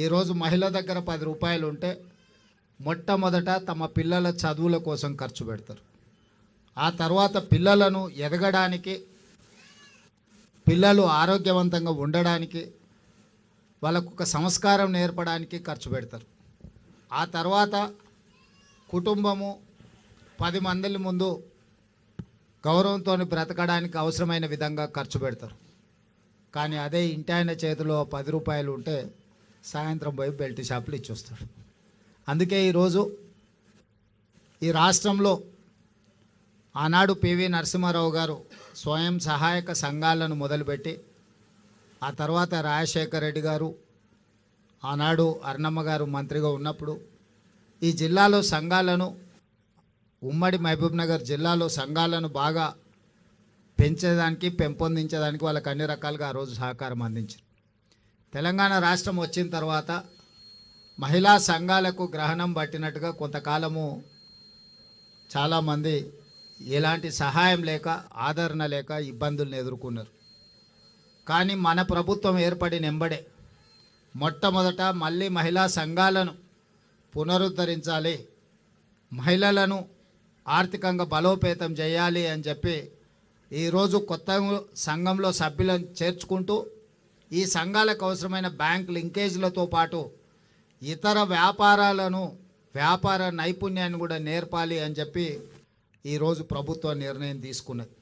ఈరోజు మహిళ దగ్గర 10 రూపాయలు ఉంటే మొట్టమొదట తమ పిల్లల చదువుల కోసం ఖర్చు పెడతారు. ఆ తర్వాత పిల్లలను ఎదగడానికి, పిల్లలు ఆరోగ్యవంతంగా ఉండడానికి, వాళ్ళకు ఒక సంస్కారం నేర్పడానికి ఖర్చు పెడతారు. ఆ తర్వాత కుటుంబము 10 మంది ముందు గౌరవంతో బ్రతకడానికి అవసరమైన విధంగా ఖర్చు పెడతారు. కానీ అదే ఇంటి ఆయన చేతిలో 10 రూపాయలు ఉంటే సాయంత్రం పోయి బెల్ట్ షాపులు ఇచ్చొస్తాడు. అందుకే ఈరోజు ఈ రాష్ట్రంలో ఆనాడు పివి నరసింహారావు గారు స్వయం సహాయక సంఘాలను మొదలుపెట్టి, ఆ తర్వాత రాజశేఖర రెడ్డి గారు, ఆనాడు అర్ణమ్మ గారు మంత్రిగా ఉన్నప్పుడు ఈ జిల్లాలో సంఘాలను, ఉమ్మడి మహబూబ్నగర్ జిల్లాలో సంఘాలను బాగా పెంచేదానికి, పెంపొందించేదానికి వాళ్ళకి అన్ని రకాలుగా ఆ రోజు సహకారం అందించారు. తెలంగాణ రాష్ట్రం వచ్చిన తర్వాత మహిళా సంఘాలకు గ్రహణం పట్టినట్టుగా కొంతకాలము చాలామంది ఎలాంటి సహాయం లేక, ఆదరణ లేక ఇబ్బందులను ఎదుర్కొన్నారు. కానీ మన ప్రభుత్వం ఏర్పడిన వెంబడే మొట్టమొదట మళ్ళీ మహిళా సంఘాలను పునరుద్ధరించాలి, మహిళలను ఆర్థికంగా బలోపేతం చేయాలి అని చెప్పి ఈరోజు కొత్త సంఘంలో సభ్యులను చేర్చుకుంటూ ఈ సంఘాలకు అవసరమైన బ్యాంక్ లింకేజీలతో పాటు ఇతర వ్యాపార నైపుణ్యాన్ని కూడా నేర్పాలి అని చెప్పి ఈరోజు ప్రభుత్వం నిర్ణయం తీసుకున్నది.